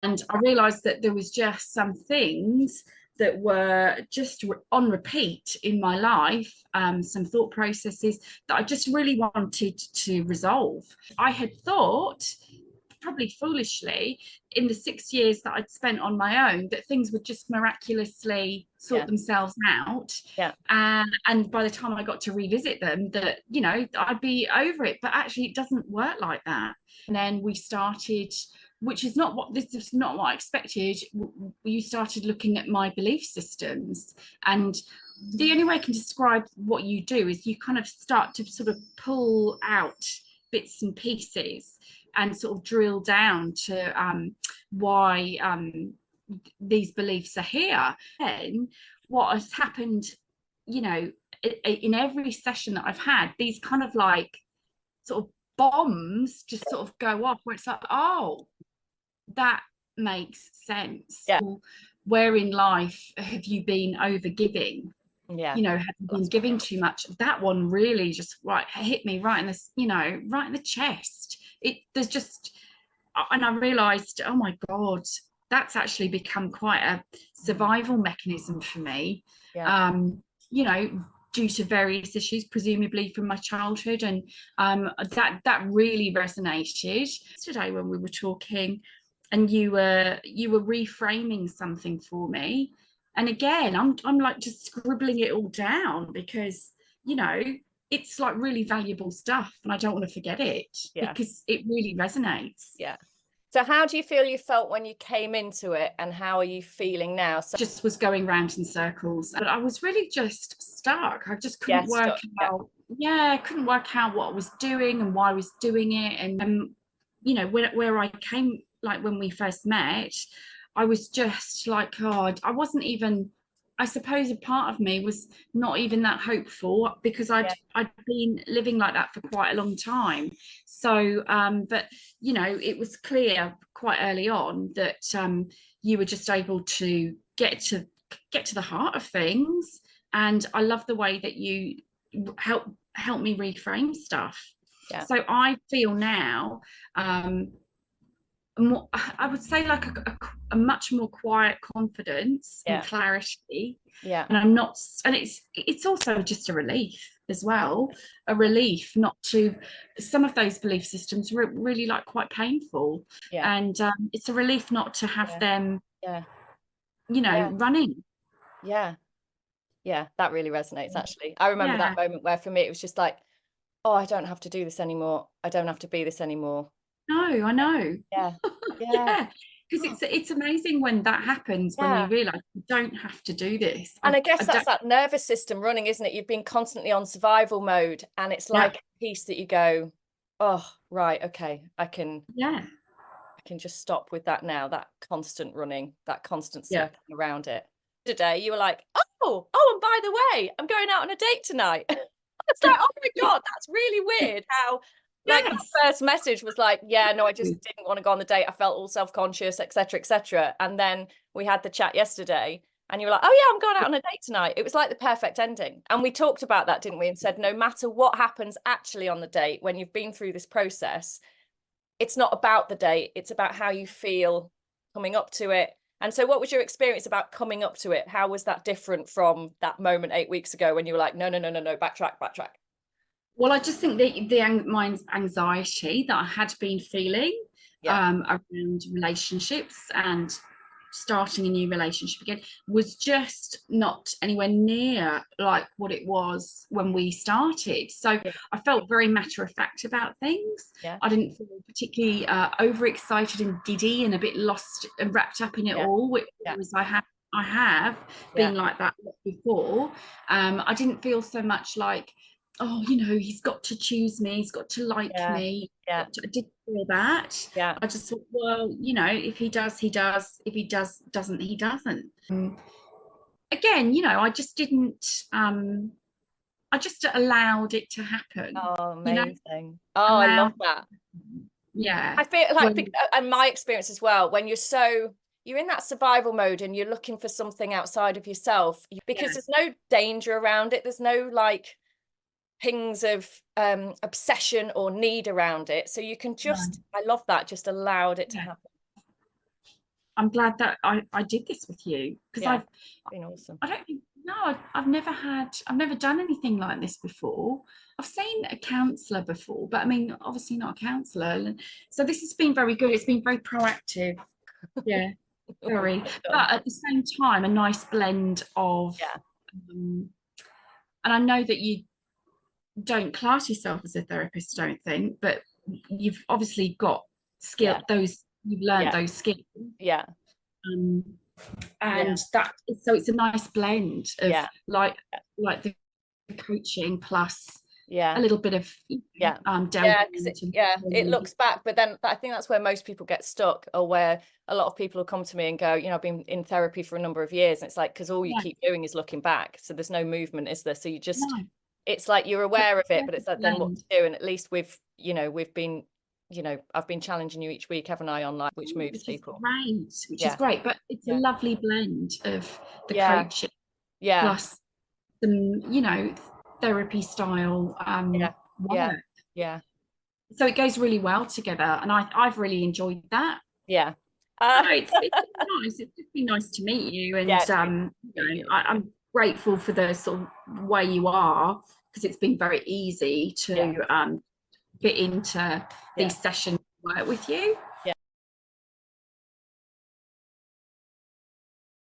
And I realized that there was just some things that were just on repeat in my life, some thought processes that I just really wanted to resolve. I had thought, probably foolishly, in the 6 years that I'd spent on my own, that things would just miraculously sort themselves out. Yeah. And by the time I got to revisit them, that, you know, I'd be over it. But actually, it doesn't work like that. And then we started, which is not what this is not what I expected. You started looking at my belief systems, and the only way I can describe what you do is you kind of start to sort of pull out bits and pieces and sort of drill down to why these beliefs are here. And what has happened, you know, in every session that I've had, these kind of like sort of bombs just sort of go off, where it's like, oh, that makes sense. Yeah. Where in life have you been over giving? Yeah. You know, have you been giving too much? That one really just hit me right in this, you know, right in the chest. There's just, and I realized, oh my God, that's actually become quite a survival mechanism for me. Yeah. You know, due to various issues, presumably from my childhood, and that really resonated today when we were talking, and you were reframing something for me. And again, I'm like just scribbling it all down, because, you know, it's like really valuable stuff, and I don't want to forget it, because it really resonates. Yeah. So how do you feel you felt when you came into it, and how are you feeling now? So just was going round in circles, but I was really just stuck. I just couldn't work out. Yeah, I couldn't work out what I was doing and why I was doing it. And you know, where I came, like when we first met, I was just like, God, I wasn't even, I suppose a part of me was not even that hopeful, because I'd been living like that for quite a long time. So but you know, it was clear quite early on that you were just able to get to the heart of things. And I love the way that you help me reframe stuff. So I feel now more, I would say, like a much more quiet confidence and clarity. And I'm not, and it's also just a relief as well, a relief not to, some of those belief systems were really like quite painful. And it's a relief not to have them, you know, running. Yeah, that really resonates, actually. I remember that moment where for me it was just like, oh, I don't have to do this anymore. I don't have to be this anymore. No, I know. Yeah. Because it's amazing when that happens, when you realize you don't have to do this. And I guess that's that nervous system running, isn't it? You've been constantly on survival mode, and it's like a piece that you go, oh, right, okay, I can just stop with that now, that constant running, that constant circling around it. Today you were like, oh, and by the way, I'm going out on a date tonight. It's like, oh my God, that's really weird how like that first message was like, yeah, no, I just didn't want to go on the date. I felt all self-conscious, etc., etc. And then we had the chat yesterday, and you were like, oh yeah, I'm going out on a date tonight. It was like the perfect ending. And we talked about that, didn't we? And said, no matter what happens actually on the date, when you've been through this process, it's not about the date. It's about how you feel coming up to it. And so what was your experience about coming up to it? How was that different from that moment 8 weeks ago when you were like, no, backtrack. Well, I just think that my anxiety that I had been feeling around relationships and starting a new relationship again was just not anywhere near like what it was when we started. So I felt very matter of fact about things. I didn't feel particularly overexcited and giddy and a bit lost and wrapped up in it all, which was I have been like that before. I didn't feel so much like, oh, you know, he's got to choose me, he's got to like me. I didn't feel that. I just thought, well, you know, if he does, he does. If he doesn't, he doesn't. Again, you know, I just didn't. I just allowed it to happen. Oh, amazing! You know? Oh, I love that. Yeah, I feel like, and my experience as well, when you're in that survival mode and you're looking for something outside of yourself, because there's no danger around it. There's no like pings of obsession or need around it, so you can just I love that, just allowed it to happen. I'm glad that I did this with you, because It's been awesome. I don't think, no, I've never done anything like this before. I've seen a counsellor before, but I mean, obviously not a counsellor. So this has been very good. It's been very proactive. Yeah, very. But at the same time, a nice blend of, and I know that you don't class yourself as a therapist, I don't think, but you've obviously got skill, you've learned those skills. Yeah. And that, so it's a nice blend of like the coaching plus a little bit of it looks back, but then I think that's where most people get stuck, or where a lot of people will come to me and go, you know, I've been in therapy for a number of years, and it's like, because all you keep doing is looking back, so there's no movement, is there? So you just it's like you're aware of it, but it's like then what to do. And at least we've been, you know, I've been challenging you each week, haven't I, online, which moves people. Which is great. But it's a lovely blend of the coaching plus some, you know, therapy style work. So it goes really well together, and I've really enjoyed that. No, it's nice. It's just been nice to meet you, and you know, I'm grateful for the sort of way you are, because it's been very easy to fit into these sessions work with you.